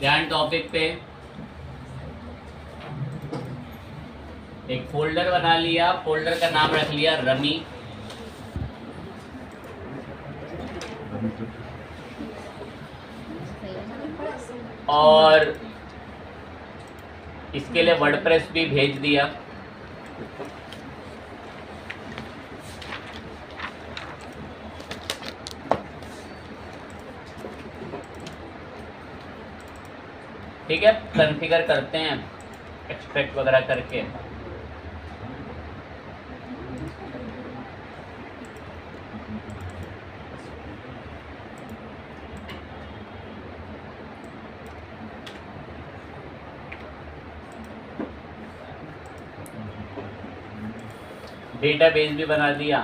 ध्यान टॉपिक पे। एक फोल्डर बना लिया, फोल्डर का नाम रख लिया रमी। और इसके लिए वर्डप्रेस भी भेज दिया। ठीक है, कॉन्फ़िगर करते हैं एक्सट्रैक्ट वगैरह करके। डेटाबेस भी बना दिया।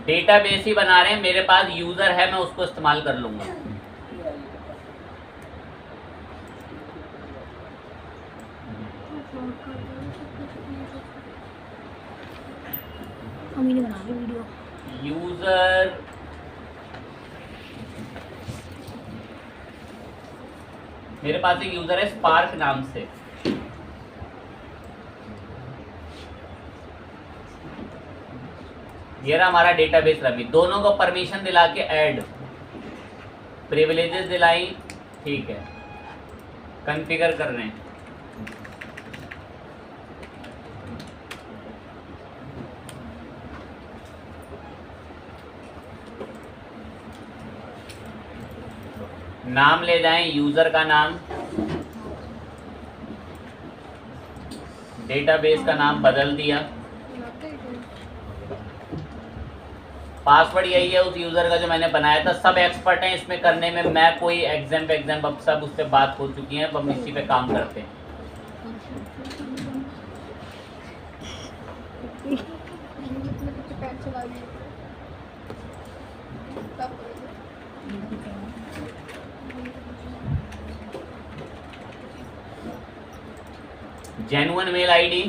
डेटाबेस ही बना रहे हैं, मेरे पास यूजर है, मैं उसको इस्तेमाल कर लूंगा। बना रही वीडियो। यूजर मेरे पास एक यूजर है स्पार्क नाम से। ये रहा हमारा डेटाबेस रमी। दोनों को परमिशन दिला के ऐड, प्रिविलेजेस दिलाई, ठीक है, कॉन्फ़िगर कर रहे हैं। नाम ले जाएं यूजर का नाम, डेटाबेस का नाम बदल दिया, पासवर्ड यही है उस यूजर का जो मैंने बनाया था। सब एक्सपर्ट हैं इसमें करने में, मैं कोई एग्जाम अब सब उस पर बात हो चुकी है, अब हम इसी पे काम करते हैं। जेन्युइन मेल आईडी,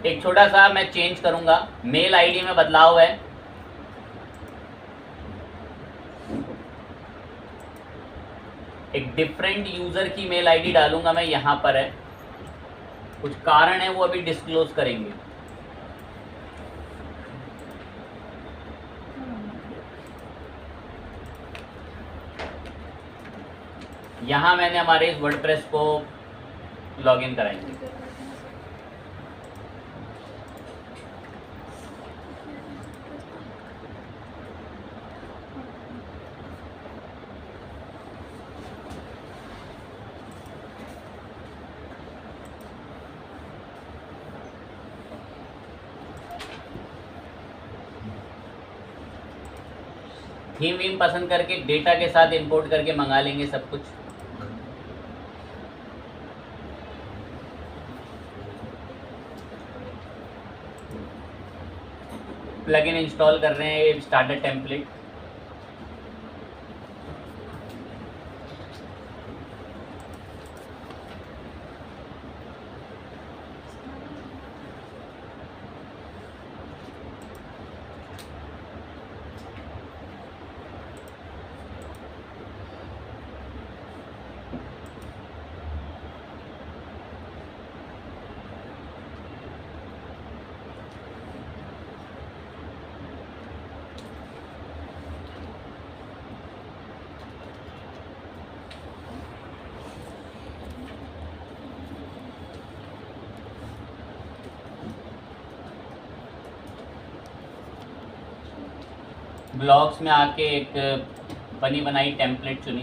एक छोटा सा मैं चेंज करूंगा, मेल आईडी में बदलाव है। एक डिफरेंट यूजर की मेल आईडी डालूंगा मैं, यहां पर है, कुछ कारण है वो अभी डिस्क्लोज करेंगे। यहां मैंने हमारे इस वर्डप्रेस को लॉगिन कराएंगे। थीम वीम पसंद करके डेटा के साथ इंपोर्ट करके मंगा लेंगे सब कुछ। प्लगइन इंस्टॉल कर रहे हैं, स्टार्टर टेम्पलेट। ब्लॉग्स में आके एक बनी बनाई टेम्पलेट चुनी,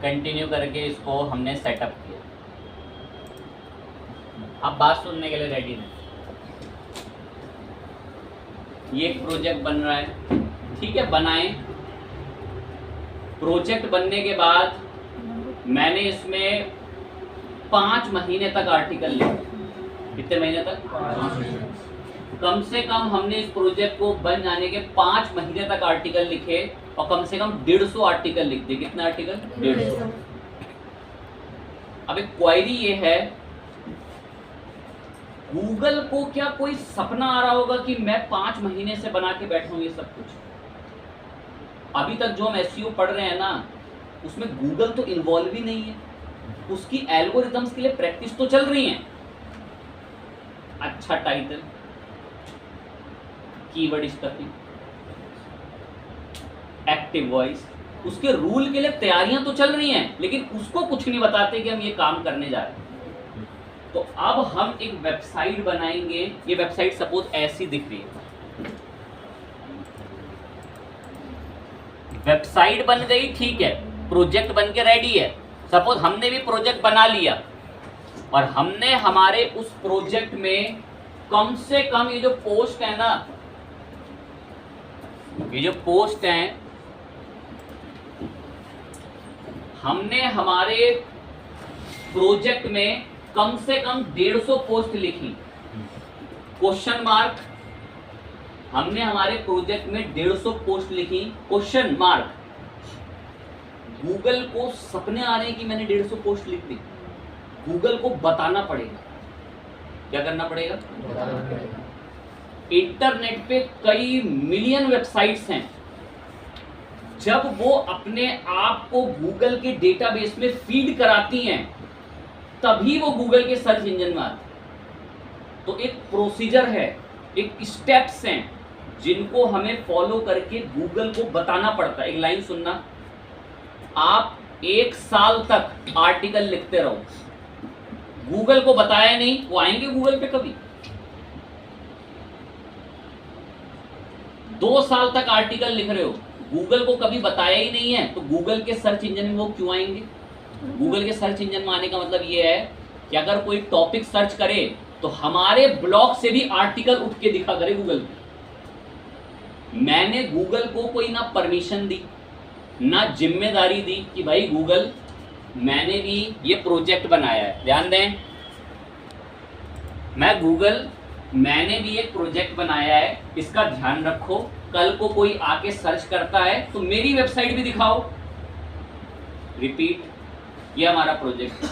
कंटिन्यू करके इसको हमने सेटअप किया। अब बात सुनने के लिए रेडी हैं। ये एक प्रोजेक्ट बन रहा है, ठीक है, बनाएं। प्रोजेक्ट बनने के बाद मैंने इसमें 5 महीने तक आर्टिकल लिखे। कितने महीने तक? 5 महीने। कम से कम हमने इस प्रोजेक्ट को बन जाने के 5 महीने तक आर्टिकल लिखे और कम से कम 150 आर्टिकल लिख दिए। कितना आर्टिकल? 150। अब एक क्वेरी ये है, गूगल को क्या कोई सपना आ रहा होगा कि मैं 5 महीने से बना के बैठा हूं ये सब कुछ? अभी तक जो हम एसईओ पढ़ रहे हैं ना, उसमें गूगल तो इन्वॉल्व ही नहीं है। उसकी एल्गोरिथम्स के लिए प्रैक्टिस तो चल रही है। अच्छा title, keyword stuffing, active voice, उसके रूल के लिए तैयारियां तो चल रही हैं, लेकिन उसको कुछ नहीं बताते कि हम ये काम करने जा रहे हैं। तो अब हम एक वेबसाइट बनाएंगे। ये वेबसाइट सपोज ऐसी दिख रही है, वेबसाइट बन गई, ठीक है, प्रोजेक्ट बन के रेडी है। सपोज हमने भी प्रोजेक्ट बना लिया और हमने हमारे उस प्रोजेक्ट में कम से कम ये जो पोस्ट है ना, ये जो पोस्ट हैं, हमने हमारे प्रोजेक्ट में कम से कम 150 पोस्ट लिखी। क्वेश्चन मार्क, हमने हमारे प्रोजेक्ट में 150 पोस्ट लिखी, क्वेश्चन मार्क। गूगल को सपने आ रहे हैं कि मैंने 150 पोस्ट लिख दी। गूगल को बताना पड़ेगा। क्या करना पड़ेगा? इंटरनेट पे कई मिलियन वेबसाइट्स हैं। जब वो अपने आप को गूगल के डेटाबेस में फीड कराती हैं, तभी वो गूगल के सर्च इंजन में आती है। तो एक प्रोसीजर है, एक स्टेप्स हैं जिनको हमें फॉलो करके गूगल को बताना पड़ता है। एक लाइन सुनना, आप 1 साल तक आर्टिकल लिखते रहो, गूगल को बताया नहीं, वो आएंगे गूगल पे कभी? 2 साल तक आर्टिकल लिख रहे हो, गूगल को कभी बताया ही नहीं है, तो गूगल के सर्च इंजन में वो क्यों आएंगे? गूगल के सर्च इंजन में आने का मतलब ये है कि अगर कोई टॉपिक सर्च करे तो हमारे ब्लॉग से भी आर्टिकल उठ के दिखा करे गूगल पे। मैंने गूगल को कोई ना परमिशन दी, ना जिम्मेदारी दी कि भाई गूगल, मैंने भी ये प्रोजेक्ट बनाया है। ध्यान दें, मैं गूगल, मैंने भी एक प्रोजेक्ट बनाया है, इसका ध्यान रखो। कल को कोई आके सर्च करता है तो मेरी वेबसाइट भी दिखाओ। रिपीट, ये हमारा प्रोजेक्ट,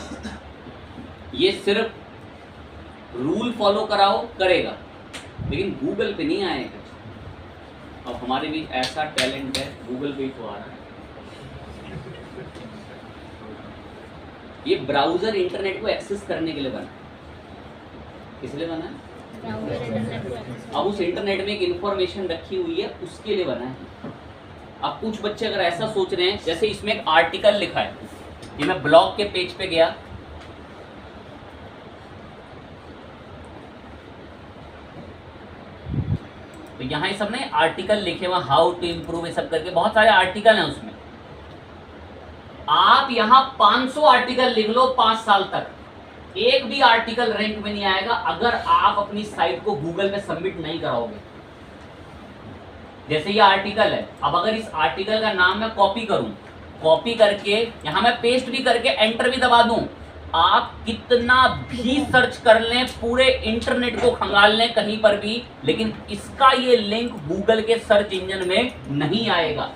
ये सिर्फ रूल फॉलो कराओ, करेगा, लेकिन गूगल पे नहीं आएगा। अब हमारे भी ऐसा टैलेंट है, गूगल पे ही तो आ रहा है। ये ब्राउजर इंटरनेट को एक्सेस करने के लिए बना है। किस लिए बना है? अब उस इंटरनेट में एक इंफॉर्मेशन रखी हुई है, उसके लिए बना है। अब कुछ बच्चे अगर ऐसा सोच रहे हैं, जैसे इसमें एक आर्टिकल लिखा है, ये मैं ब्लॉग के पेज पे गया, तो यहाँ ये सब ने आर्टिकल लिखे हुए, हाउ टू इम्प्रूव, ये सब करके बहुत सारे आर्टिकल हैं उसमें। आप यहाँ 500 आर्टिकल लिख लो 5 साल तक, एक भी आर्टिकल रैंक में नहीं आएगा अगर आप अपनी साइट को गूगल पे सबमिट नहीं कराओगे। जैसे ये आर्टिकल है, अब अगर इस आर्टिकल का नाम मैं कॉपी करूं, कॉपी करके यहां मैं पेस्ट भी करके एंटर भी दबा दूं, आप कितना भी सर्च कर लें, पूरे इंटरनेट को खंगाल लें कहीं पर भी, लेकिन इसका ये लिंक गूगल के सर्च इंजन में नहीं आएगा।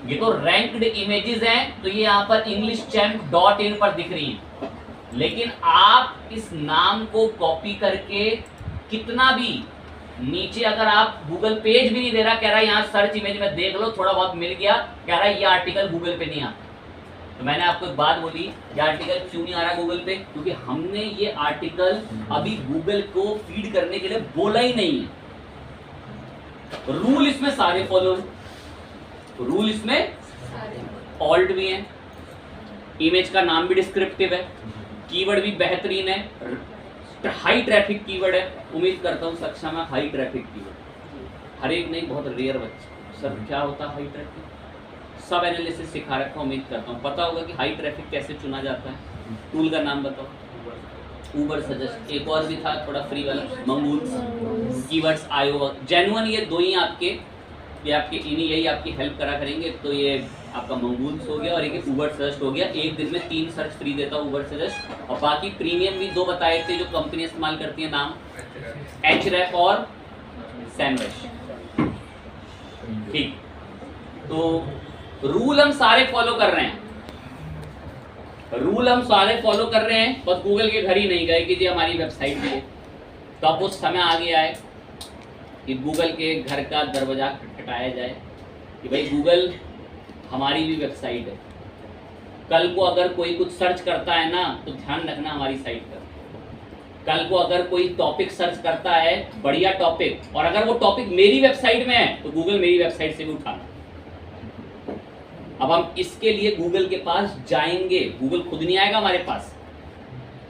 ये तो रैंक्ड इमेजेस हैं, तो ये यहाँ पर englishchamp.in पर दिख रही हैं, लेकिन आप इस नाम को कॉपी करके कितना भी नीचे, अगर आप गूगल पेज भी नहीं दे रहा, कह रहा है यहाँ सर्च इमेज में देख लो, थोड़ा बहुत मिल गया, कह रहा है ये आर्टिकल गूगल पे नहीं आता। तो मैंने आपको एक बात बोली, ये आर्टिकल क्यों नहीं आ रहा गूगल पे? क्योंकि हमने ये आर्टिकल अभी गूगल को फीड करने के लिए बोला ही नहीं है। रूल इसमें सारे फॉलो है, रूल इसमें ऑल्ट भी है, इमेज का नाम भी डिस्क्रिप्टिव है, कीवर्ड भी बेहतरीन है, हाई ट्रैफिक कीवर्ड है। उम्मीद करता हूँ कक्षा में हाई ट्रैफिक कीवर्ड, हर एक नहीं, बहुत रेयर बच्चे। सर क्या होता है हाई ट्रैफिक? सब एनालिसिस सिखा रखा, उम्मीद करता हूँ पता होगा कि हाई ट्रैफिक कैसे चुना जाता है। टूल का नाम बताओ। ऊबर सजेस्ट, एक और भी था थोड़ा फ्री वाला, मंगून, कीवर्ड्स आयो, जेन्युइन, ये दो ही आपके, ये आपके इन्हीं यही आपकी हेल्प करा करेंगे। तो ये आपका मंगून्स हो गया और एक ऊबर सजेस्ट हो गया। एक दिन में 3 सर्च फ्री देता हूँ ऊबर सजेस्ट, और बाकी प्रीमियम भी 2 बताए थे जो कंपनी इस्तेमाल करती है, नाम एचरैप और सैमरश। ठीक, तो रूल हम सारे फॉलो कर रहे हैं। रूल हम सारे फॉलो कर रहे हैं, बस गूगल के घर ही नहीं गए कि जी हमारी वेबसाइट है। तो अब उस समय आ गया है कि गूगल के घर का दरवाजा खटखटाया जाए कि भाई गूगल हमारी भी वेबसाइट है, कल को अगर कोई कुछ सर्च करता है ना तो ध्यान रखना हमारी साइट पर। कल को अगर कोई टॉपिक सर्च करता है, बढ़िया टॉपिक, और अगर वो टॉपिक मेरी वेबसाइट में है तो गूगल मेरी वेबसाइट से भी उठाना। अब हम इसके लिए गूगल के पास जाएंगे, गूगल खुद नहीं आएगा हमारे पास।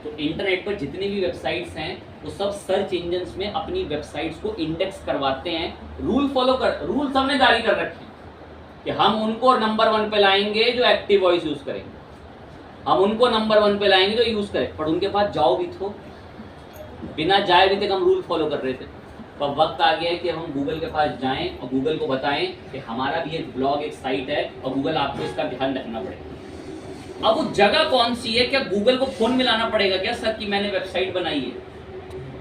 तो इंटरनेट पर जितनी भी वेबसाइट्स हैं वो सब सर्च इंजन्स में अपनी वेबसाइट्स को इंडेक्स करवाते हैं। रूल सबने जारी कर रखे हैं कि हम उनको नंबर 1 पे लाएंगे जो एक्टिव वॉइस यूज करेंगे, हम उनको नंबर 1 पे लाएंगे जो यूज करें। पर उनके पास जाओ भी तो, बिना जाए भी तक हम रूल फॉलो कर रहे थे। तो अब वक्त आ गया है कि हम गूगल के पास जाएं और गूगल को बताएं कि हमारा भी एक ब्लॉग, एक साइट है और गूगल आपको इसका ध्यान रखना पड़ेगा। अब वो जगह कौन सी है? क्या गूगल को फोन मिलाना पड़ेगा क्या सर कि मैंने वेबसाइट बनाई है,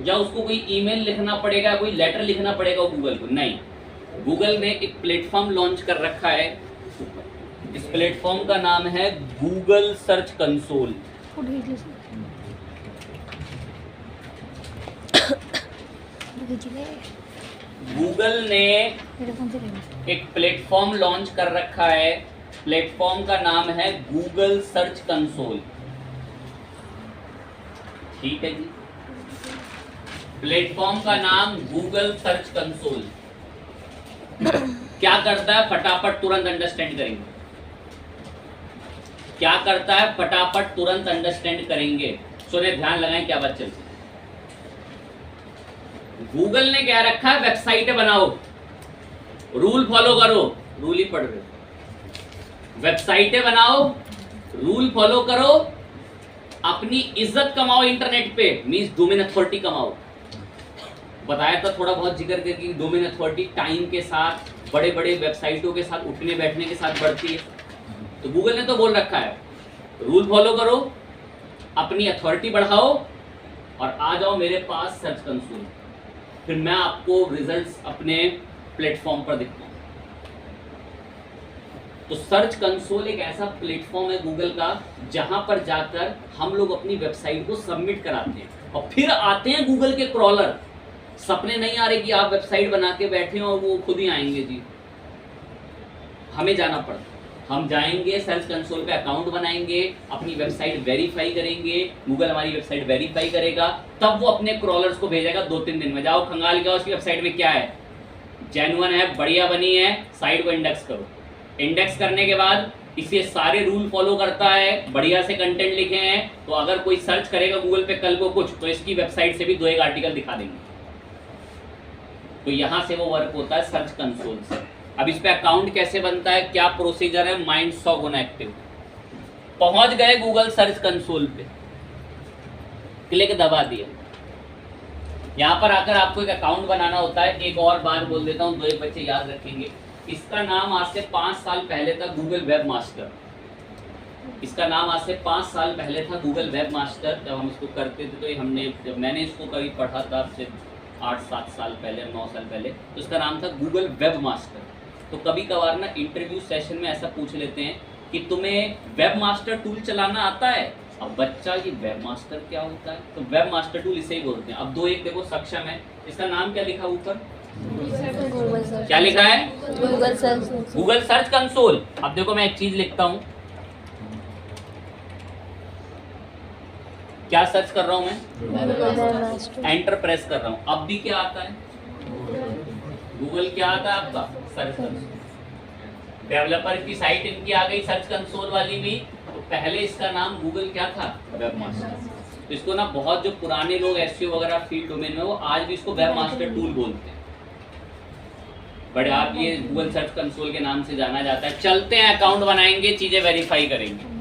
या उसको कोई ईमेल लिखना पड़ेगा, कोई लेटर लिखना पड़ेगा गूगल को? नहीं, गूगल ने एक प्लेटफॉर्म लॉन्च कर रखा है। इस प्लेटफॉर्म का नाम है गूगल सर्च कंसोल। गूगल ने एक प्लेटफॉर्म लॉन्च कर रखा है, प्लेटफॉर्म का नाम है गूगल सर्च कंसोल। ठीक है जी, प्लेटफॉर्म का नाम गूगल सर्च कंसोल। क्या करता है? फटाफट तुरंत अंडरस्टैंड करेंगे। क्या करता है? फटाफट तुरंत अंडरस्टैंड करेंगे। सुने, ध्यान लगाएं क्या बात चलती है। गूगल ने क्या रखा है? वेबसाइटें बनाओ, रूल फॉलो करो, रूल ही पढ़ रहे। वेबसाइटें बनाओ, रूल फॉलो करो, अपनी इज्जत कमाओ इंटरनेट पे, मींस डोमेन अथॉरिटी कमाओ। बताया था थोड़ा बहुत जिक्र करके डोमेन अथॉरिटी टाइम के साथ, बड़े बड़े वेबसाइटों के साथ, उठने बैठने के साथ बढ़ती है। तो गूगल ने तो बोल रखा है रूल फॉलो करो, अपनी अथॉरिटी बढ़ाओ और आ जाओ मेरे पास सर्च कंसोल, फिर मैं आपको रिजल्ट्स अपने प्लेटफॉर्म पर दिखाऊं। तो सर्च कंसोल एक ऐसा प्लेटफॉर्म है गूगल का जहां पर जाकर हम लोग अपनी वेबसाइट को सबमिट कराते हैं और फिर आते हैं गूगल के क्रॉलर। सपने नहीं आ रहे कि आप वेबसाइट बना के बैठे हो और वो खुद ही आएंगे जी, हमें जाना पड़ता। हम जाएंगे सर्च कंसोल पे, अकाउंट बनाएंगे, अपनी वेबसाइट वेरीफाई करेंगे, गूगल हमारी वेबसाइट वेरीफाई करेगा, तब वो अपने क्रॉलर्स को भेजेगा 2-3 दिन में। जाओ खंगाल के उसकी वेबसाइट में क्या है, जेन्युइन है, बढ़िया बनी है, साइट को इंडेक्स करो। इंडेक्स करने के बाद इसे सारे रूल फॉलो करता है, बढ़िया से कंटेंट लिखे हैं, तो अगर कोई सर्च करेगा गूगल पे कल को कुछ, तो इसकी वेबसाइट से भी 2-1 आर्टिकल दिखा देंगे। तो यहाँ से वो वर्क होता है सर्च कंसोल से। अब इस पे अकाउंट कैसे बनता है, क्या प्रोसीजर है, माइंड 100 गुना एक्टिव। पहुंच गए गूगल सर्च कंसोल पे, क्लिक दबा दिया। यहाँ पर आकर आपको एक अकाउंट बनाना होता है। एक और बात बोल देता हूँ, 2-1 बच्चे याद रखेंगे। इसका नाम आज से 5 साल पहले था गूगल वेब मास्टर। इसका नाम आज से 5 साल पहले था गूगल वेब मास्टर। जब हम इसको करते थे तो जब मैंने इसको कभी पढ़ा था आपसे 8-7 साल पहले, 9 साल पहले, तो इसका नाम था गूगल वेब मास्टर। तो कभी कभार ना इंटरव्यू सेशन में ऐसा पूछ लेते हैं कि तुम्हें वेब मास्टर टूल चलाना आता है। अब बच्चा ये वेब मास्टर क्या होता है, तो वेब मास्टर टूल इसे ही बोलते हैं। अब 2-1 देखो सक्षम है, इसका नाम क्या लिखा ऊपर, क्या लिखा है, गूगल सर्च कंसोल। अब देखो मैं एक चीज लिखता हूं, क्या सर्च कर रहा हूं मैं, एंटर प्रेस कर रहा हूं। अब भी क्या आता है, गूगल क्या आता है आपका, सर्च कंसोल। डेवलपर की साइट इनकी आ गई सर्च कंसोल वाली भी, तो पहले इसका नाम गूगल क्या था, वेब मास्टर। तो इसको ना बहुत जो पुराने लोग एसईओ वगैरह फील्ड डोमेन में, वो आज भी इसको वेब मास्टर टूल बोलते हैं। बट आप ये गूगल सर्च कंसोल के नाम से जाना जाता है। चलते हैं, अकाउंट बनाएंगे, चीजें वेरीफाई करेंगे।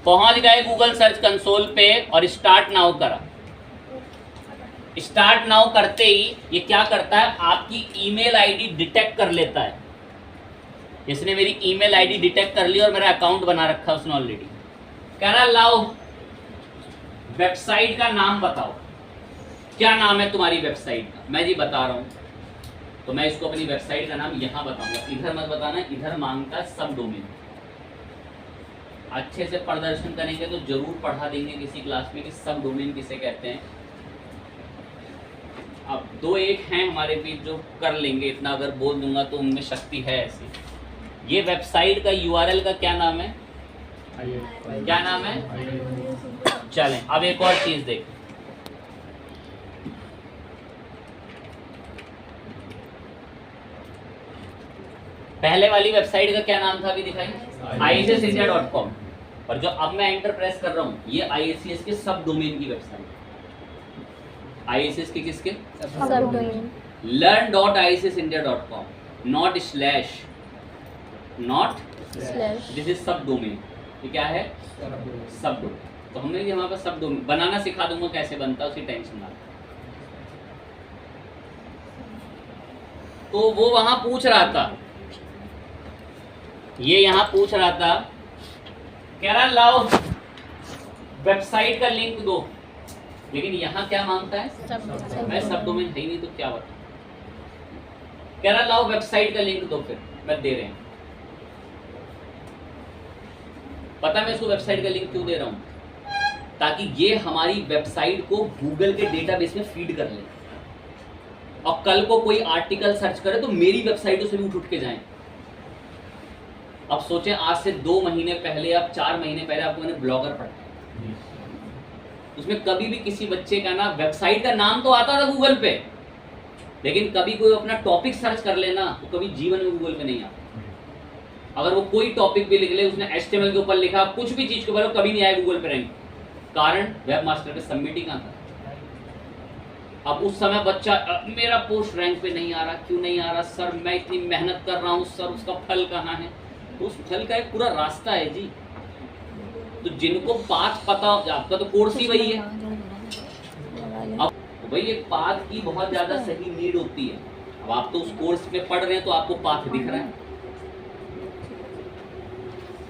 पहुंच गए गूगल सर्च कंसोल पे और स्टार्ट नाउ करा। स्टार्ट नाउ करते ही ये क्या करता है, आपकी ईमेल आईडी डिटेक्ट कर लेता है। इसने मेरी ईमेल आईडी डिटेक्ट कर ली और मेरा अकाउंट बना रखा उसने ऑलरेडी। कह रहा लाओ वेबसाइट का नाम बताओ, क्या नाम है तुम्हारी वेबसाइट का। मैं जी बता रहा हूं, तो मैं इसको अपनी वेबसाइट का नाम यहां बताऊंगा, इधर मत बताना, इधर मांगता है सब डोमेन। अच्छे से प्रदर्शन करेंगे तो जरूर पढ़ा देंगे किसी क्लास में कि सब डोमेन किसे कहते हैं। अब 2-1 हैं हमारे बीच जो कर लेंगे, इतना अगर बोल दूंगा तो उनमें शक्ति है ऐसी। ये वेबसाइट का URL का क्या नाम है? क्या नाम है? चलें अब एक और चीज देखें। पहले वाली वेबसाइट का क्या नाम था अभी दिखाई? IACSindia.com। और जो अब मैं एंटर प्रेस कर रहा हूँ ये IACS के सब डोमेन की वेबसाइट। IACS के किसके? सब domain. learn.IACSindia.com, not slash, this is सब डोमेन। ये क्या है? सब डोमेन। तो हमने भी हमारे पास सब डोमेन बनाना सिखा दूंगा, कैसे बनता है उसकी टेंशन ना। तो वो वहां पूछ रहा था, ये यहाँ पूछ रहा था, कह रहा लाओ वेबसाइट का लिंक दो, लेकिन यहाँ क्या मांगता है? मैं सब डोमेन है ही नहीं तो क्या बता। कह रहा लाओ वेबसाइट का लिंक दो, फिर मैं दे रहे हैं। पता मैं इसको वेबसाइट का लिंक क्यों दे रहा हूँ? ताकि ये हमारी वेबसाइट को गूगल के डेटाबेस में फीड कर ले, और कल को कोई आर्टिकल सर्च करे तो मेरी वेबसाइटों से भी उठ के जाएं। अब सोचें, आज से 2 महीने पहले, अब 4 महीने पहले आपको मैंने ब्लॉगर पढ़ा, उसमें कभी भी किसी बच्चे का ना वेबसाइट का नाम तो आता था गूगल पे, लेकिन कभी कोई अपना टॉपिक सर्च कर लेना तो कभी जीवन में गूगल पे नहीं आता। अगर वो कोई टॉपिक भी लिख ले, उसने HTML के ऊपर लिखा, कुछ भी चीज के ऊपर, कभी नहीं आया गूगल पे रैंक। कारण वेब मास्टर पे सबमिट ही कहाँ था। अब उस समय बच्चा, मेरा पोस्ट रैंक पे नहीं आ रहा, क्यों नहीं आ रहा सर, मैं इतनी मेहनत कर रहा हूँ सर, उसका फल कहाँ है? तो उस फल का एक पूरा रास्ता है जी। तो जिनको पाथ पता, आपका तो कोर्स ही वही है। अब भाई एक पाथ की बहुत ज्यादा सही नीड होती है। अब आप तो उस कोर्स में पढ़ रहे हैं तो आपको पाथ दिख रहा है।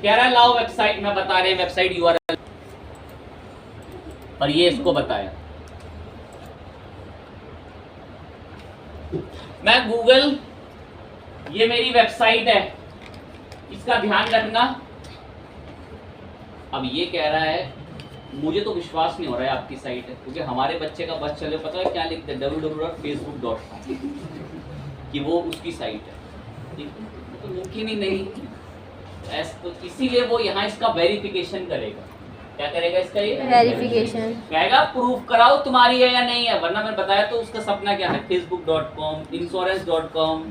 कह रहा है लाओ वेबसाइट, मैं बता रहे हैं वेबसाइट URL, और ये इसको बताया। मैं गूगल, ये मेरी वेबसाइट है, इसका ध्यान रखना। अब ये कह रहा है मुझे तो विश्वास नहीं हो रहा है आपकी साइट है, क्योंकि हमारे बच्चे का बस चले, पता है क्या लिखते हैं? www.facebook.com, कि वो उसकी साइट है। तो मुमकिन ही नहीं, तो इसीलिए वो यहाँ इसका वेरिफिकेशन करेगा। क्या करेगा इसका? ये वेरिफिकेशन कहेगा प्रूफ कराओ तुम्हारी है या नहीं है, वरना मैंने बताया तो उसका सपना क्या है? facebook.com, insurance.com,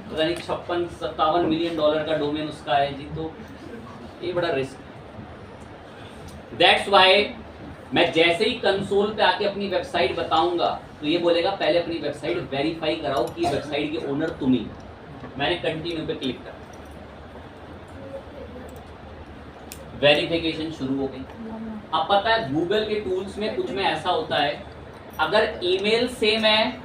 पता नहीं 56-57 मिलियन डॉलर का डोमेन उसका है जी। तो ये बड़ा रिस्क। दैट्स वाई मैं जैसे ही कंसोल पे आके अपनी वेबसाइट बताऊंगा तो ये बोलेगा पहले अपनी वेबसाइट वेरीफाई कराओ कि वेबसाइट के ओनर तुम ही। मैंने कंटिन्यू पे क्लिक करा, वेरिफिकेशन शुरू हो गई। अब पता है गूगल के टूल्स में कुछ में ऐसा होता है, अगर ईमेल सेम है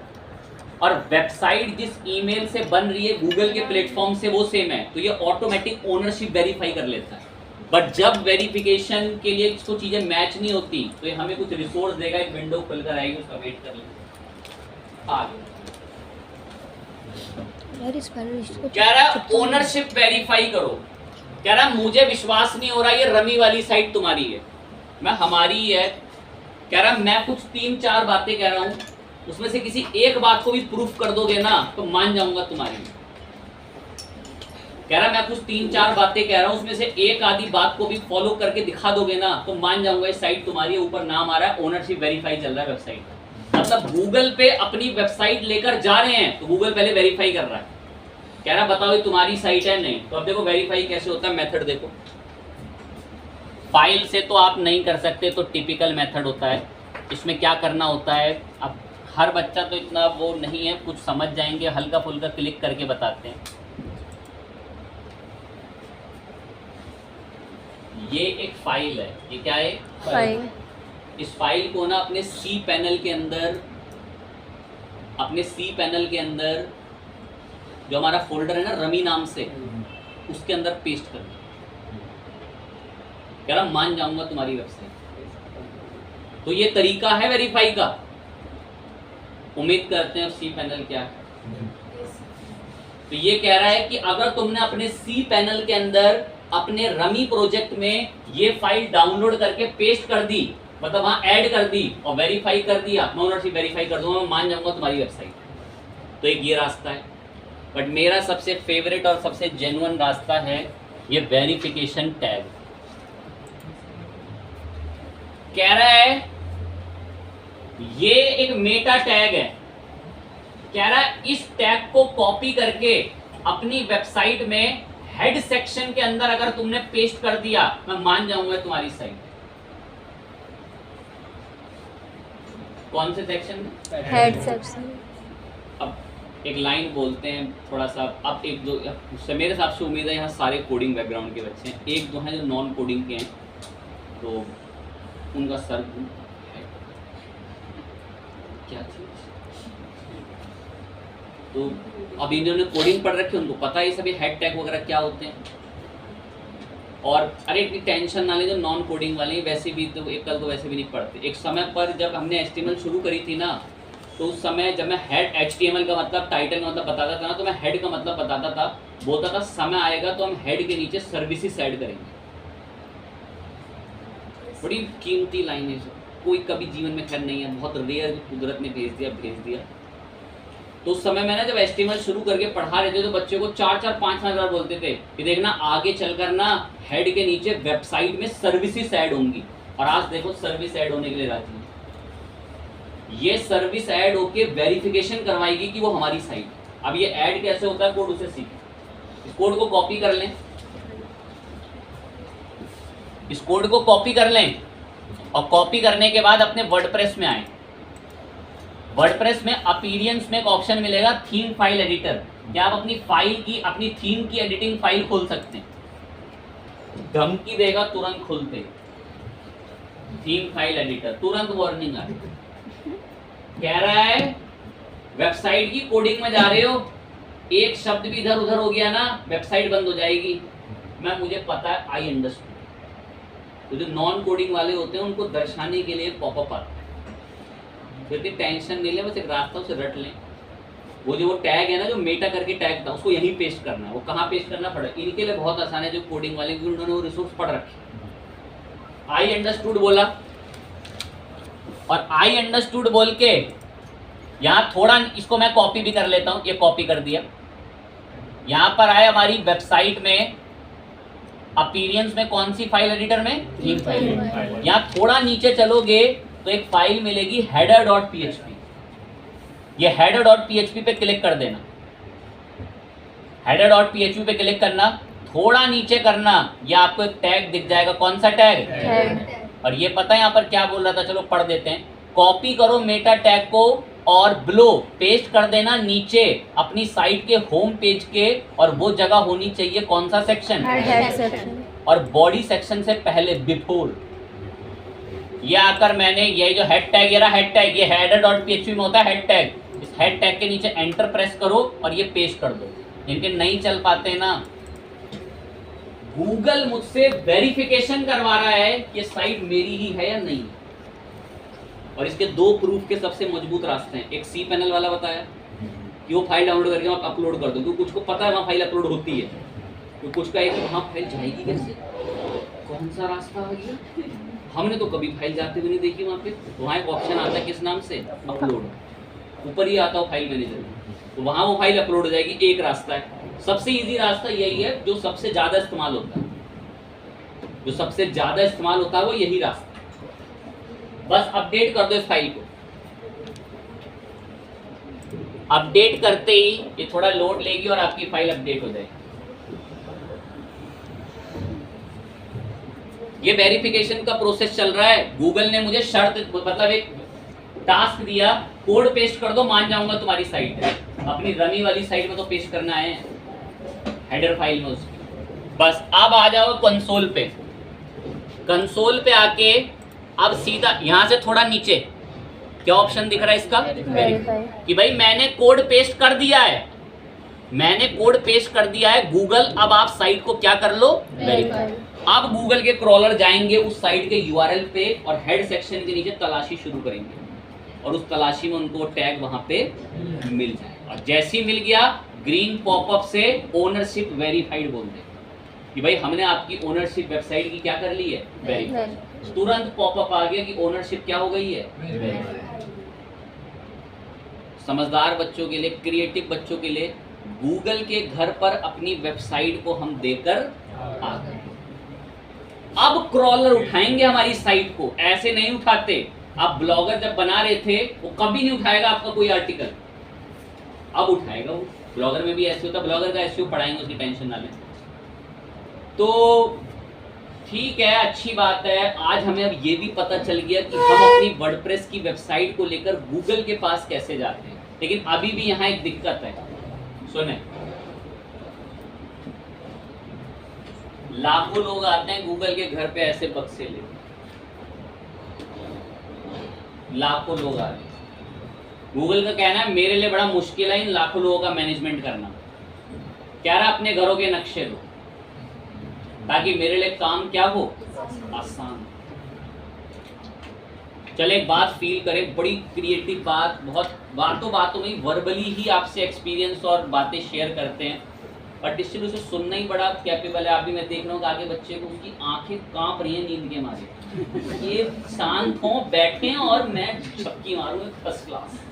और वेबसाइट जिस ईमेल से बन रही है गूगल के प्लेटफॉर्म से वो सेम है, तो ये ऑटोमेटिक ओनरशिप वेरीफाई कर लेता है। बट जब वेरिफिकेशन के लिए इसको चीजें मैच नहीं होती तो ये हमें कुछ रिसोर्स देगा, एक विंडो खुलकर आएगी, उसका वेट कर लेंगे। कह रहा है ओनरशिप वेरीफाई करो। कह रहा मुझे विश्वास नहीं हो रहा ये रमी वाली साइट तुम्हारी है। मैं हमारी है। कह रहा मैं कुछ 3-4 बातें कह रहा हूं, उसमें से किसी एक बात को भी प्रूफ कर दोगे ना तो मान जाऊंगा तुम्हारी। कह रहा मैं कुछ 3-4 बातें कह रहा हूं, उसमें से एक आधी बात को भी फॉलो करके दिखा दोगे ना तो मान जाऊंगा ये साइट तुम्हारी है। ऊपर नाम आ रहा है, ओनरशिप वेरीफाई चल रहा है वेबसाइट। मतलब गूगल पे अपनी वेबसाइट लेकर जा रहे हैं तो गूगल पहले वेरीफाई कर रहा है। कह रहा बताओ ये तुम्हारी साइट है नहीं, तो अब देखो वेरीफाई कैसे होता है, मेथड देखो। फाइल से तो आप नहीं कर सकते, तो टिपिकल मेथड होता है। इसमें क्या करना होता है, अब हर बच्चा तो इतना वो नहीं है, कुछ समझ जाएंगे, हल्का फुल्का क्लिक करके बताते हैं। ये एक फाइल है, ये क्या है? फाइल। इस फाइल को ना अपने सी पैनल के अंदर, अपने सी पैनल के अंदर जो हमारा फोल्डर है ना रमी नाम से, उसके अंदर पेस्ट कर दो। कह रहा मान जाऊंगा तुम्हारी वेबसाइट। तो ये तरीका है वेरीफाई का। उम्मीद करते हैं सी पैनल क्या है। तो ये कह रहा है कि अगर तुमने अपने सी पैनल के अंदर अपने रमी प्रोजेक्ट में ये फाइल डाउनलोड करके पेस्ट कर दी, मतलब वहां ऐड कर दी और वेरीफाई कर दिया, मैं ओनरशिप वेरीफाई कर दूंगा, मैं मान जाऊंगा तुम्हारी वेबसाइट। तो एक ये रास्ता है। बट मेरा सबसे फेवरेट और सबसे जेन्युइन रास्ता है ये वेरिफिकेशन टैग। कह रहा है ये एक मेटा टैग है, कह रहा है इस टैग को कॉपी करके अपनी वेबसाइट में हेड सेक्शन के अंदर अगर तुमने पेस्ट कर दिया, मैं मान जाऊंगा तुम्हारी साइट। कौन से सेक्शन में? Head section. अब एक लाइन बोलते हैं थोड़ा सा, अब एक दो मेरे हिसाब से उम्मीद है यहाँ सारे कोडिंग बैकग्राउंड के बच्चे हैं, एक दो हैं जो नॉन कोडिंग के हैं, तो उनका सर क्या चीज, तो अब इन्होंने कोडिंग पढ़ रखी है, उनको पता है सभी हेड टैग वगैरह क्या होते हैं। और अरे इतनी टेंशन ना ले, जो नॉन कोडिंग वाले हैं वैसे भी तो एक कल तो वैसे भी नहीं पढ़ते। एक समय पर जब हमने HTML शुरू करी थी ना, तो उस समय जब मैं हेड HTML का मतलब टाइटल का मतलब बताता था ना, तो मैं हेड का मतलब बताता था, बोलता था समय आएगा तो हम हेड के नीचे सर्विसेज ऐड करेंगे। बड़ी कीमती लाइन है, कोई कभी जीवन में खैर नहीं है, बहुत रेयर कुदरत ने भेज दिया। तो उस समय मैंने जब HTML शुरू करके पढ़ा रहे थे तो बच्चों को 4-5 बार बोलते थे कि देखना आगे चलकर ना हेड के नीचे वेबसाइट में सर्विसेज ऐड होंगी, और आज देखो सर्विस ऐड होने के लिए राजी है। ये सर्विस ऐड होके वेरिफिकेशन करवाएगी कि वो हमारी साइट। अब ये ऐड कैसे होता है कोड उसे सीखें। इस कोड को कॉपी कर लें, इस कोड को कॉपी कर लें और कॉपी करने के बाद अपने वर्डप्रेस में आए। वर्डप्रेस में अपीयरेंस में एक ऑप्शन मिलेगा थीम फाइल एडिटर, क्या आप अपनी फाइल की, अपनी थीम की एडिटिंग फाइल खोल सकते हैं। धमकी देगा तुरंत खुलते, थीम फाइल एडिटर तुरंत वार्निंग आ रही, कह रहा है वेबसाइट की कोडिंग में जा रहे हो, एक शब्द भी इधर उधर हो गया ना वेबसाइट बंद हो जाएगी। मुझे पता है, आई अंडरस्टैंड। तो जो नॉन कोडिंग वाले होते हैं उनको दर्शाने के लिए पॉपअप आता है, फिर टेंशन नहीं ले, बस एक रास्ता उसे रट लें। वो जो टैग है ना, जो मेटा करके टैग था, उसको यहीं पेस्ट करना है। वो कहाँ पेस्ट करना पड़े, इनके लिए बहुत आसान है जो कोडिंग वाले, क्योंकि उन्होंने वो रिसोर्स पढ़ रखे। आई अंडरस्टूड बोला, और आई अंडरस्टूड बोल के यहाँ थोड़ा इसको मैं कॉपी भी कर लेता हूँ, ये कॉपी कर दिया। यहाँ पर आए हमारी वेबसाइट में अपीयरेंस में कौन सी फाइल एडिटर में, थीम फाइल। यहाँ थोड़ा नीचे चलोगे तो एक फाइल मिलेगी header.php। ये header.php पे क्लिक कर देना, header.php पे क्लिक करना, थोड़ा नीचे करना, ये आपको एक टैग दिख जाएगा। कौन सा टैग? और ये पता है यहाँ पर क्या बोल रहा था, चलो पढ़ देते हैं। कॉपी करो मेटा टैग को और ब्लो पेस्ट कर देना नीचे अपनी साइट के होम पेज के, और वो जगह होनी चाहिए कौन सा सेक्शन, हेड सेक्शन। और बॉडी सेक्शन से पहले बिफोर। ये आकर मैंने ये जो हेड टैग, ये रहा हेड टैग, ये header.php में होता है हेड टैग। इस हेड टैग के नीचे एंटर प्रेस करो और ये पेस्ट कर दो। जिनके नहीं चल पाते ना, गूगल मुझसे वेरिफिकेशन करवा रहा है कि साइट मेरी ही है या नहीं। और इसके दो प्रूफ के सबसे मजबूत रास्ते हैं। एक cPanel वाला बताया कि वो फाइल डाउनलोड करके आप अपलोड कर दो, क्योंकि कुछ को पता है वहाँ फाइल अपलोड होती है, तो कुछ का एक वहाँ फाइल जाएगी कैसे, कौन सा रास्ता आ गया, हमने तो कभी फाइल जाते हुए नहीं देखी वहाँ पे। तो वहाँ एक ऑप्शन आता है किस नाम से, अपलोड, ऊपर ही आता हो फाइल मैनेजर, तो वहाँ वो फाइल अपलोड हो जाएगी। एक रास्ता है, सबसे इजी रास्ता यही है, जो सबसे ज़्यादा इस्तेमाल होता है, जो सबसे ज़्यादा इस्तेमाल होता है वो यही रास्ता। बस अपडेट कर दो इस फाइल को, अपडेट करते ही ये थोड़ा लोड लेगी और आपकी फाइल अपडेट हो जाएगी। ये वेरिफिकेशन का प्रोसेस चल रहा है। गूगल ने मुझे शर्त, मतलब एक टास्क दिया, कोड पेस्ट कर दो, मान जाऊंगा तुम्हारी साइट है। अपनी रमी वाली साइट में तो पेस्ट करना है हेडर फाइल में उसकी। बस अब आ जाओ कंसोल पे। कंसोल पे आके अब सीधा यहाँ से थोड़ा नीचे क्या ऑप्शन दिख रहा है इसका, वेरीफाई, कि भाई मैंने कोड पेस्ट कर दिया है, मैंने कोड पेस्ट कर दिया है। गूगल अब आप साइट को क्या कर लो, वेरीफाई। अब गूगल के क्रॉलर जाएंगे उस साइट के URL पे और हेड सेक्शन के नीचे तलाशी शुरू करेंगे, और उस तलाशी में उनको टैग वहां पे मिल जाए। और जैसे ही मिल गया, ग्रीन पॉपअप से ओनरशिप वेरीफाइड बोल दे। कि भाई हमने आपकी ओनरशिप वेबसाइट की क्या कर ली है, वेरीफाई। तुरंत पॉपअप आ गया कि ओनरशिप क्या हो गई है, वेरीफाई। समझदार बच्चों के लिए, क्रिएटिव बच्चों के लिए गूगल के घर पर अपनी वेबसाइट को हम देकर आ गए। अब क्रॉलर उठाएंगे हमारी साइट को, ऐसे नहीं उठाते। आप ब्लॉगर जब बना रहे थे वो कभी नहीं उठाएगा आपका कोई आर्टिकल, अब उठाएगा वो। ब्लॉगर में भी ऐसे होता, ब्लॉगर का एसईओ पढ़ाएंगे, उसकी टेंशन ना लें। तो ठीक है, अच्छी बात है। आज हमें अब ये भी पता चल गया कि हम अपनी वर्डप्रेस की वेबसाइट को लेकर गूगल के पास कैसे जाते हैं। लेकिन अभी भी यहाँ एक दिक्कत है, सुने। लाखों लोग आते हैं गूगल के घर पे ऐसे बक्से ले, लाखों लोग आ रहे हैं। गूगल का कहना है मेरे लिए बड़ा मुश्किल है इन लाखों लोगों का मैनेजमेंट करना। कह रहा अपने घरों के नक्शे दो ताकि मेरे लिए काम क्या हो, आसान। चले एक बात फील करें, बड़ी क्रिएटिव बात, बहुत बातों में वर्बली ही आपसे एक्सपीरियंस और बातें शेयर करते हैं, बट स्टिल उसे सुनना ही बड़ा कैपेबल है। अभी मैं देख रहा हूँ कि आगे बच्चे को उसकी आंखें कांप रही हैं नींद के मारे। ये शांत हों, बैठे और मैं छक्की मारूँ फर्स्ट क्लास।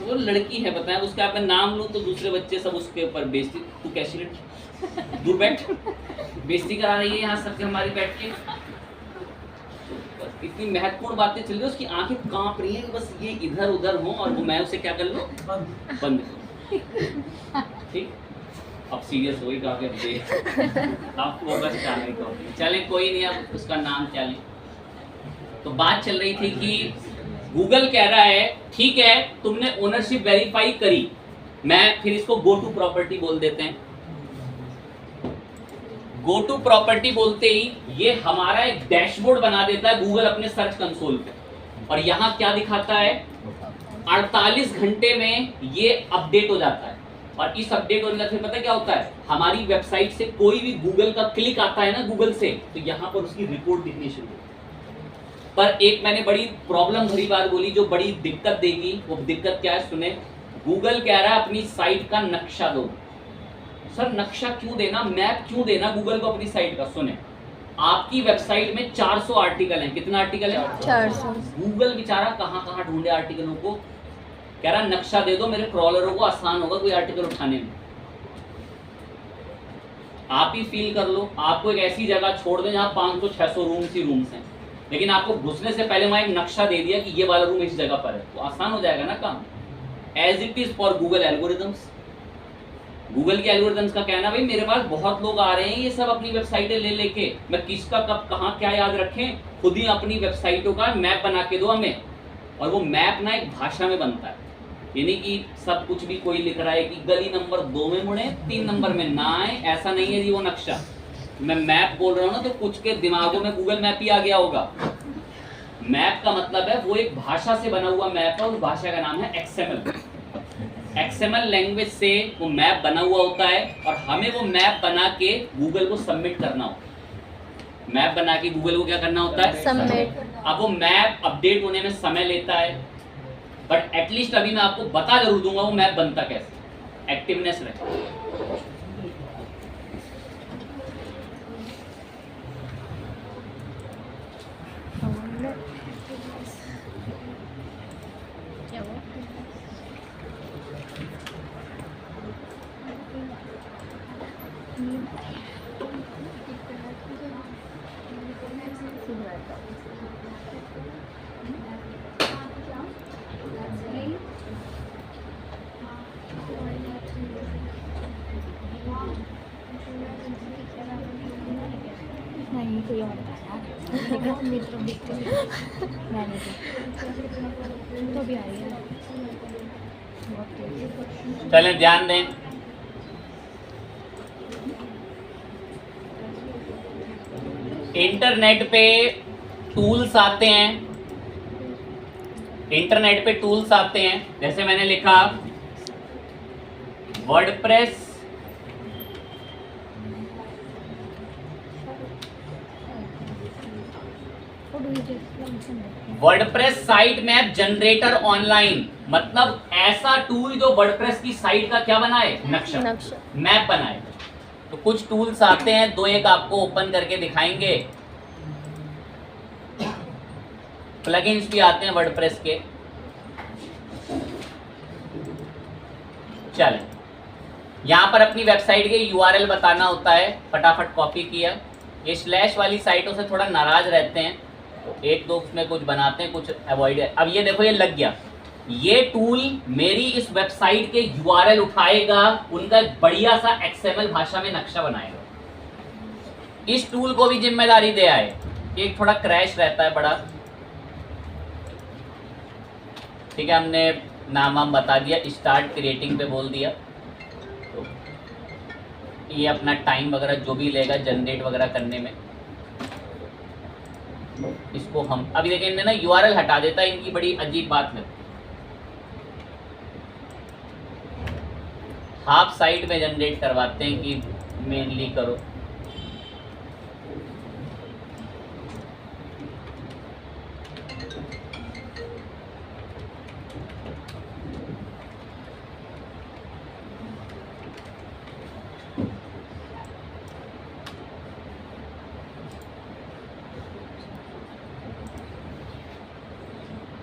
वो लड़की है, बताएं, उसका अगर नाम लूँ तो दूसरे बच्चे सब उसके ऊपर बेइज्जती, तू कैसी लड़की, दूर बैठ, बेइज्जती करा रही है यहाँ सबके हमारी बैठ के। इतनी महत्वपूर्ण बातें चल रही है, उसकी आंखें कांप रही हैं कि बस ये इधर उधर हो और वो मैं उसे क्या कर लूँ, बंद करूँ। ठीक, अब सीरियस हो गई काफी, अब देख अब फोकस डालने को। चले कोई नहीं, अब उसका नाम क्या लें। तो बात चल रही थी कि गूगल कह रहा है ठीक है तुमने ओनरशिप वेरीफाई करी, मैं फिर इसको गो टू प्रॉपर्टी बोल देते हैं। गो टू प्रॉपर्टी बोलते ही ये हमारा एक डैशबोर्ड बना देता है गूगल अपने सर्च कंसोल पे, और यहाँ क्या दिखाता है, 48 घंटे में ये अपडेट हो जाता है। और इस अपडेट होने का फिर पता क्या होता है, हमारी वेबसाइट से कोई भी गूगल का क्लिक आता है ना गूगल से, तो यहाँ पर उसकी रिपोर्ट दिखनी शुरू होती है। पर एक मैंने बड़ी प्रॉब्लम भरी बात बोली जो बड़ी दिक्कत देगी, वो दिक्कत क्या है सुने। गूगल कह रहा है अपनी साइट का नक्शा दो। सर नक्शा क्यों देना, मैप क्यों देना गूगल को अपनी साइट का। सुने, आपकी वेबसाइट में 400 आर्टिकल हैं, कितना आर्टिकल है, 400। गूगल बेचारा कहाँ कहाँ ढूंढे आर्टिकलों को, कह रहा नक्शा दे दो, मेरे क्रॉलरों को आसान होगा कोई आर्टिकल उठाने में। आप ही फील कर लो, आपको एक ऐसी जगह छोड़ दें जहाँ 500-600 रूम्स ही रूम्स हैं, लेकिन आपको घुसने से पहले वहां एक नक्शा दे दिया कि ये वाला रूम इस जगह पर है, तो आसान हो जाएगा ना काम। As it is for Google algorithms. Google के एल्गोरिथम्स का कहना भाई मेरे पास बहुत लोग आ रहे हैं ये सब अपनी वेबसाइटें ले लेके, मैं किसका कब कहाँ क्या याद रखें, खुद ही अपनी वेबसाइटों का मैप बना के दो हमें। और वो मैप ना एक भाषा में बनता है, यानी कि सब कुछ भी कोई लिख रहा है कि गली नंबर 2 में मुड़े 3 नंबर में ना आए, ऐसा नहीं है जी वो नक्शा। मैं मैप बोल रहा हूँ ना तो कुछ के दिमागों में गूगल मैप ही आ गया होगा। मैप का मतलब है वो एक भाषा से बना हुआ मैप है, उस भाषा का नाम है XML। XML लैंग्वेज से वो मैप बना हुआ होता है और हमें वो मैप बना के गूगल को सबमिट करना होता है। मैप बना के गूगल को क्या करना होता है, सबमिट। अब वो मैप अपडेट होने में समय लेता है, बट एटलीस्ट अभी मैं आपको बता जरूर दूंगा वो मैप बनता कैसे, एक्टिवनेस रहे। नहीं कोई और बताया मित्र दिखते मैंने तो भी आई है। चलें ध्यान दें, इंटरनेट पे टूल्स आते हैं, इंटरनेट पे टूल्स आते हैं, जैसे मैंने लिखा WordPress WordPress site map generator online, मतलब ऐसा टूल जो वर्डप्रेस की साइट का क्या बनाए, नक्शा मैप बनाए। तो कुछ टूल्स आते हैं, दो एक आपको ओपन करके दिखाएंगे। प्लगइन्स भी आते हैं वर्डप्रेस के। चलें, यहाँ पर अपनी वेबसाइट के यूआरएल बताना होता है, फटाफट कॉपी किया। ये स्लैश वाली साइटों से थोड़ा नाराज रहते हैं, तो एक दो उसमें कुछ बनाते हैं, कुछ अवॉइड है। अब ये देखो, ये लग गया। ये टूल मेरी इस वेबसाइट के यूआरएल उठाएगा, उनका एक बढ़िया सा एक्सएमएल भाषा में नक्शा बनाएगा। इस टूल को भी जिम्मेदारी दे आए। एक थोड़ा क्रैश रहता है बड़ा, ठीक है, हमने नाम वाम बता दिया, स्टार्ट क्रिएटिंग पे बोल दिया। तो ये अपना टाइम वगैरह जो भी लेगा जनरेट वगैरह करने में, इसको हम अभी देखें, इन्हें ना यूआरएल हटा देता है, इनकी बड़ी अजीब बात है। हाफ साइड में जनरेट करवाते हैं कि मेनली करो।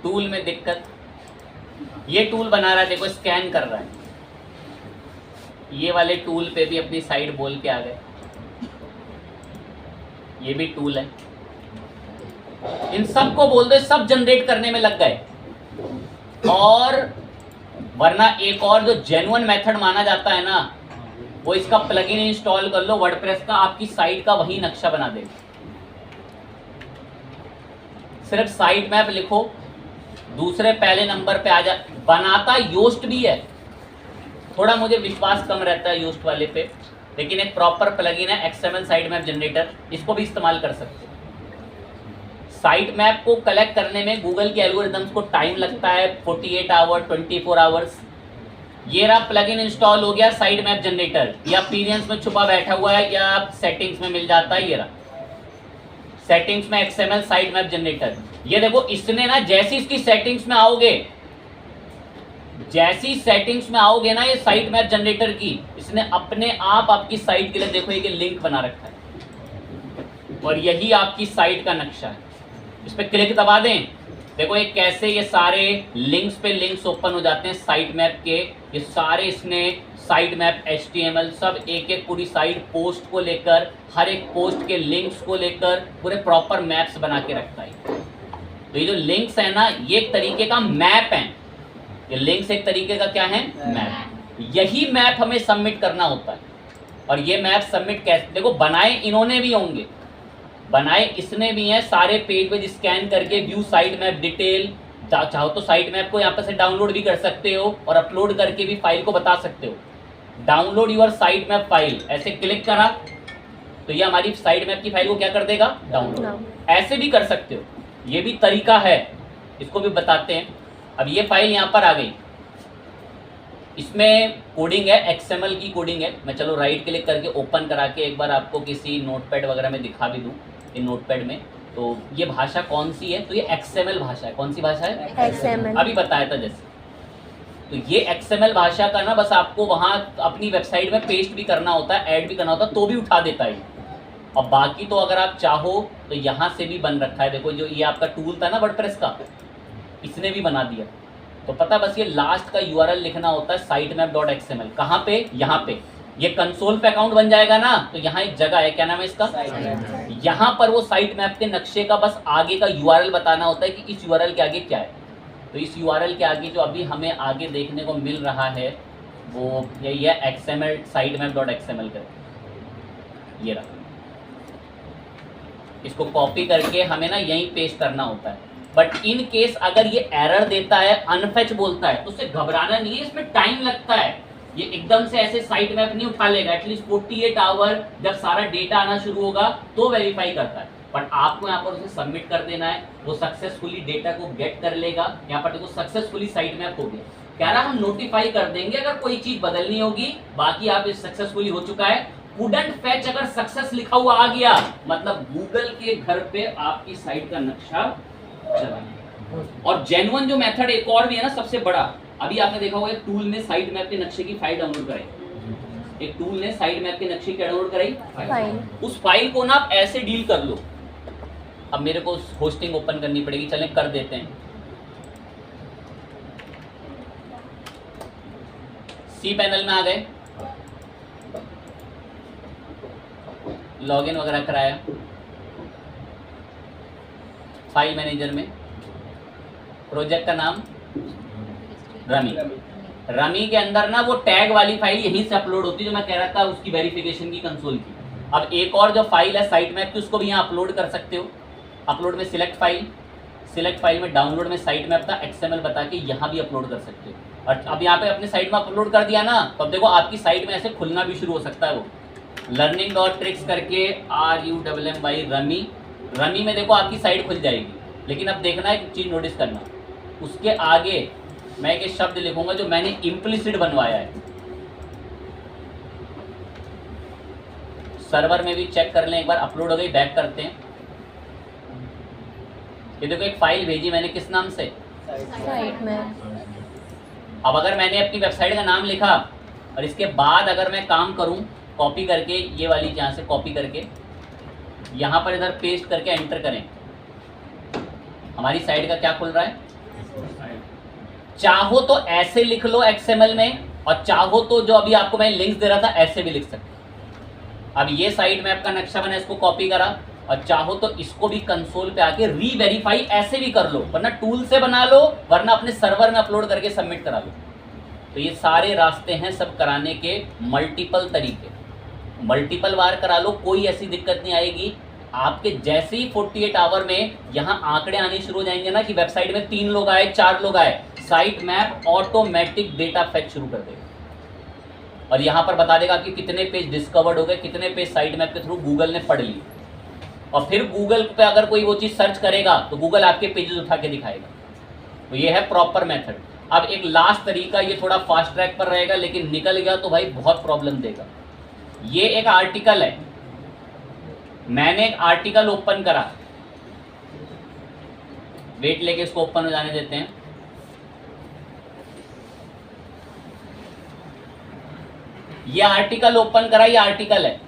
टूल में दिक्कत, ये टूल बना रहा है, देखो स्कैन कर रहा है। ये वाले टूल पे भी अपनी साइड बोल के आ गए। ये भी टूल है, इन सबको बोल दो, सब जनरेट करने में लग गए। और वरना एक और जो जेन्युइन मेथड माना जाता है ना, वो इसका प्लगइन इंस्टॉल कर लो वर्डप्रेस का, आपकी साइट का वही नक्शा बना देगा। सिर्फ साइट मैप लिखो, दूसरे पहले नंबर पे आ जा। बनाता योस्ट भी है, थोड़ा मुझे विश्वास कम रहता है योस्ट वाले पे, लेकिन एक प्रॉपर प्लगइन है एक्सएमएल साइट मैप जनरेटर, इसको भी इस्तेमाल कर सकते हैं। साइट मैप को कलेक्ट करने में गूगल के एल्गोरिथम्स को टाइम लगता है, 48 आवर, 24 आवर्स। ये रहा प्लगइन इंस्टॉल हो गया साइट मैप जनरेटर, या अपीयरेंस में छुपा बैठा हुआ है, या सेटिंग्स में मिल जाता है। ये रहा सेटिंग्स में एक्सएमएल साइट मैप जनरेटर। ये देखो, इसने ना जैसी इसकी सेटिंग्स में आओगे, जैसी सेटिंग्स में आओगे ना ये साइट मैप जनरेटर की, इसने अपने आप आपकी साइट के लिए देखो एक लिंक बना रखा है, और यही आपकी साइट का नक्शा है। इस पर क्लिक दबा दें, देखो ये कैसे ये सारे लिंक्स पे लिंक्स ओपन हो जाते हैं साइट मैप के। ये सारे इसने साइट मैप HTML सब एक एक पूरी साइट पोस्ट को लेकर, हर एक पोस्ट के लिंक्स को लेकर पूरे प्रॉपर मैप्स बना के रखता है। तो ये जो लिंक्स है ना, ये एक तरीके का मैप है। ये लिंक्स एक तरीके का क्या है, मैप। यही मैप हमें सबमिट करना होता है। और ये मैप सबमिट कैसे, देखो बनाए इन्होंने भी होंगे, बनाए इसने भी हैं, सारे पेज पे स्कैन करके व्यू साइट मैप डिटेल। चाहो तो साइट मैप को यहाँ पर से डाउनलोड भी कर सकते हो और अपलोड करके भी फाइल को बता सकते हो। Download your site map file, ऐसे क्लिक करा तो ये हमारी साइट मैप की फाइल को क्या कर देगा, डाउनलोड। ऐसे भी कर सकते हो, ये भी तरीका है, इसको भी बताते हैं। अब ये फाइल यहाँ पर आ गई, इसमें कोडिंग है, XML की कोडिंग है। मैं चलो राइट क्लिक करके ओपन करा के एक बार आपको किसी नोटपैड वगैरह में दिखा भी दूँ, इन नोटपैड में। तो ये भाषा कौन सी है, तो ये XML भाषा है। कौन सी भाषा है, XML। अभी बताया था जैसे। तो ये XML भाषा का ना बस आपको वहाँ अपनी वेबसाइट में पेस्ट भी करना होता है, ऐड भी करना होता है, तो भी उठा देता है। और बाकी तो अगर आप चाहो तो यहाँ से भी बन रखा है। देखो जो ये आपका टूल था ना वर्डप्रेस का, इसने भी बना दिया। तो पता बस ये लास्ट का URL लिखना होता है sitemap.xml। कहाँ पे, यहाँ पे। ये कंसोल पे अकाउंट बन जाएगा ना, तो यहाँ एक जगह है, क्या नाम है इसका, यहाँ पर वो साइट मैप के नक्शे का बस आगे का URL बताना होता है कि इस URL के आगे क्या है। तो इस URL के आगे जो अभी हमें आगे देखने को मिल रहा है वो यही है, XML sitemap.xml कर, ये रहा। इसको कॉपी करके हमें ना यहीं पेस्ट करना होता है। बट इन केस अगर ये एरर देता है, अनफेच बोलता है, तो उससे घबराना नहीं है, इसमें टाइम लगता है। ये एकदम से ऐसे साइट मैप नहीं उठा लेगा, एटलीस्ट 48 आवर जब सारा डेटा आना शुरू होगा तो वेरीफाई करता है। बट आपको यहाँ पर उसे सबमिट कर देना है, वो सक्सेसफुली डेटा को गेट कर लेगा। यहाँ पर देखो सक्सेसफुली साइट मैप हो गया, कह रहा हम नोटिफाई कर देंगे अगर कोई चीज बदलनी होगी, बाकी आप इस सक्सेसफुली हो चुका है। वुडंट फैच अगर सक्सेस लिखा हुआ आ गया, मतलब गूगल के घर पे आपकी साइट का नक्शा चला। और जेन्युइन जो मेथड एक और भी है ना सबसे बड़ा, अभी आपने देखा होगा टूल में साइट मैप के नक्शे की फाइल डाउनलोड करें, एक टूल ने साइट मैप के नक्शे क्या डाउनलोड कराई, फाइल। उस फाइल को ना आप ऐसे डील कर लो। अब मेरे को होस्टिंग ओपन करनी पड़ेगी, चलें कर देते हैं। सी पैनल में आ गए, लॉगिन वगैरह कराया, फाइल मैनेजर में प्रोजेक्ट का नाम रमी। रमी के अंदर ना वो टैग वाली फाइल यहीं से अपलोड होती है जो मैं कह रहा था उसकी वेरिफिकेशन की कंसोल की। अब एक और जो फाइल है साइट मैप की, उसको भी यहाँ अपलोड कर सकते हो। अपलोड में सिलेक्ट फाइल में डाउनलोड में साइट मैप का XML बता के यहाँ भी अपलोड कर सकते हो। और अब यहाँ पे अपने साइट में अपलोड कर दिया ना, तो अब देखो आपकी साइट में ऐसे खुलना भी शुरू हो सकता है। वो learning.tricks करके RUMMY रमी में देखो आपकी साइट खुल जाएगी। लेकिन अब देखना एक चीज़ नोटिस करना, उसके आगे मैं एक शब्द लिखूंगा जो मैंने इम्प्लिसिट बनवाया है। सर्वर में भी चेक कर लें एक बार, अपलोड हो गई, बैक करते हैं। ये देखो एक फाइल भेजी मैंने, किस नाम से, साइट मैप। अब अगर मैंने अपनी वेबसाइट का नाम लिखा और इसके बाद अगर मैं काम करूं कॉपी करके, ये वाली यहाँ से कॉपी करके यहाँ पर इधर पेस्ट करके एंटर करें, हमारी साइट का क्या खुल रहा है। चाहो तो ऐसे लिख लो XML में, और चाहो तो जो अभी आपको मैं लिंक्स दे रहा था ऐसे भी लिख सकते। अब ये साइट मैप का नक्शा मैंने इसको कॉपी करा, और चाहो तो इसको भी कंसोल पे आके री-वेरीफाई ऐसे भी कर लो, वरना टूल से बना लो, वरना अपने सर्वर में अपलोड करके सबमिट करा लो। तो ये सारे रास्ते हैं सब कराने के, मल्टीपल तरीके, मल्टीपल बार करा लो, कोई ऐसी दिक्कत नहीं आएगी। आपके जैसे ही 48 आवर में यहाँ आंकड़े आने शुरू हो जाएंगे ना कि वेबसाइट में 3 लोग आए, 4 लोग आए, site map automatic data fetch शुरू कर देगा और यहाँ पर बता देगा कि कितने पेज डिस्कवर्ड हो गए, कितने पेज साइट मैप के थ्रू गूगल ने पढ़ लिए। और फिर गूगल पे अगर कोई वो चीज़ सर्च करेगा तो गूगल आपके पेजेस उठा के दिखाएगा। तो ये है प्रॉपर मेथड। अब एक लास्ट तरीका, ये थोड़ा फास्ट ट्रैक पर रहेगा, लेकिन निकल गया तो भाई बहुत प्रॉब्लम देगा। ये एक आर्टिकल है, मैंने एक आर्टिकल ओपन करा, वेट लेके इसको ओपन हो जाने देते हैं। ये आर्टिकल ओपन करा, ये आर्टिकल है,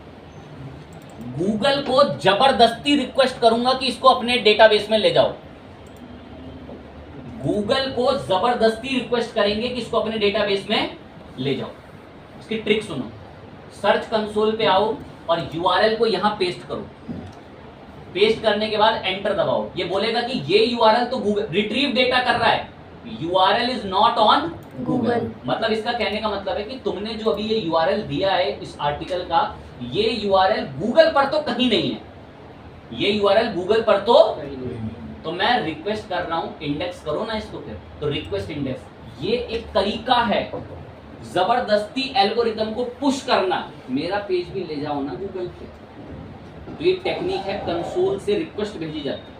गूगल को जबरदस्ती रिक्वेस्ट करूंगा कि इसको अपने डेटाबेस में ले जाओ। गूगल को जबरदस्ती रिक्वेस्ट करेंगे कि इसको अपने डेटाबेस में ले जाओ। इसकी ट्रिक सुनो, सर्च कंसोल पे आओ और URL को यहां पेस्ट करो। पेस्ट करने के बाद एंटर दबाओ। ये बोलेगा कि ये URL तो गूगल रिट्रीव डेटा कर रहा है, URL is not on Google. मतलब इसका कहने का मतलब है कि तुमने जो अभी ये URL दिया है इस आर्टिकल का, ये URL गूगल पर तो कहीं नहीं है, ये URL गूगल पर तो मैं रिक्वेस्ट कर रहा हूं इंडेक्स करो ना इसको। फिर तो रिक्वेस्ट इंडेक्स, ये एक तरीका है जबरदस्ती एल्गोरिथम को पुश करना, मेरा पेज भी ले जाओ ना गूगल पे। तो ये टेक्निक है, कंसोल से रिक्वेस्ट भेजी जाती है।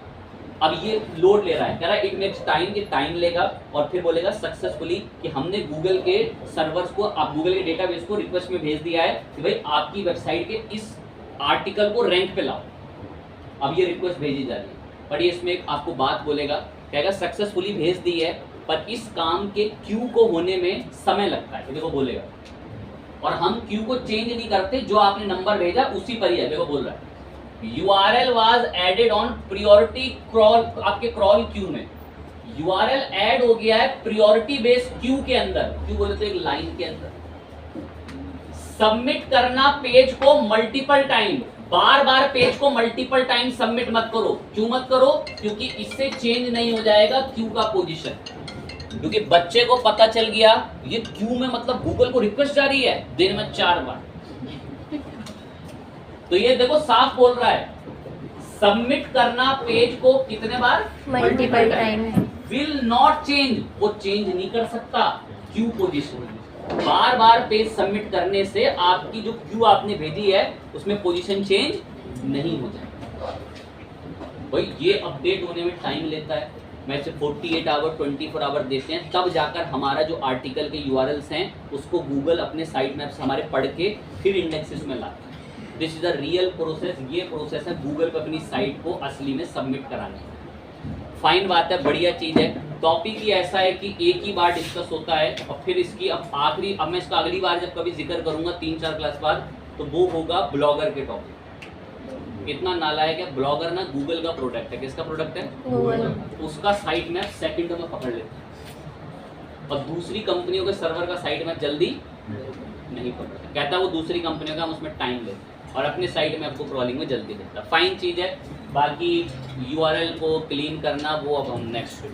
अब ये लोड ले रहा है, कह रहा है इट मेक्स टाइम, ये टाइम लेगा और फिर बोलेगा सक्सेसफुली कि हमने गूगल के सर्वर्स को, आप गूगल के डेटाबेस को रिक्वेस्ट में भेज दिया है कि भाई आपकी वेबसाइट के इस आर्टिकल को रैंक पे लाओ। अब ये रिक्वेस्ट भेजी जा रही है, पर ये इसमें आपको बात बोलेगा, कहेगा सक्सेसफुली भेज दी है, पर इस काम के क्यू को होने में समय लगता है। देखो बोलेगा, और हम क्यू को चेंज नहीं करते, जो आपने नंबर भेजा उसी पर ही है। देखो बोल रहा है URL was added on priority crawl, आपके क्रॉल क्यू में URL ऐड हो गया है प्रियोरिटी बेस क्यू के अंदर। क्यू बोले तो एक लाइन के अंदर। सबमिट करना पेज को मल्टीपल टाइम, बार बार पेज को मल्टीपल टाइम सबमिट मत करो। क्यों मत करो? क्योंकि इससे चेंज नहीं हो जाएगा क्यू का पोजीशन। क्योंकि बच्चे को पता चल गया ये क्यू में मतलब गूगल को रिक्वेस्ट जा रही है दिन में 4 बार। तो ये देखो साफ बोल रहा है सबमिट करना पेज को कितने बार? Multiple time. Will not change, वो चेंज नहीं कर सकता क्यू पोजीशन। बार बार पेज सबमिट करने से आपकी जो क्यू आपने भेजी है उसमें पोजीशन चेंज नहीं हो जाएगा। भाई ये अपडेट होने में टाइम लेता है। मैं से 48 आवर 24 आवर देते हैं, तब जाकर हमारा जो आर्टिकल के URLs हैं उसको गूगल अपने साइट मैप्स हमारे पढ़ के फिर इंडेक्सेस में लाता है। This is the real process. ये प्रोसेस है गूगल पर अपनी साइट को असली में सबमिट कराने। फाइन बात है, बढ़िया चीज़ है। टॉपिक ही ऐसा है कि एक ही बार डिस्कस होता है और फिर इसकी अब आखिरी, अब मैं इसका अगली बार जब कभी जिक्र करूंगा 3-4 क्लास बाद, तो वो होगा ब्लॉगर के टॉपिक। इतना नालायक है ब्लॉगर ना, गूगल का प्रोडक्ट है। किसका प्रोडक्ट है? गूगल। उसका साइट मैप सेकंड में पकड़ लेता है और दूसरी कंपनियों के सर्वर का साइट मैप जल्दी नहीं पकड़ता। कहता है वो दूसरी कंपनियों का हम उसमें टाइम लेते हैं और अपने साइट में आपको क्रॉलिंग में जल्दी देता है। फाइन चीज़ है। बाकी यूआरएल को क्लीन करना वो अब हम नेक्स्ट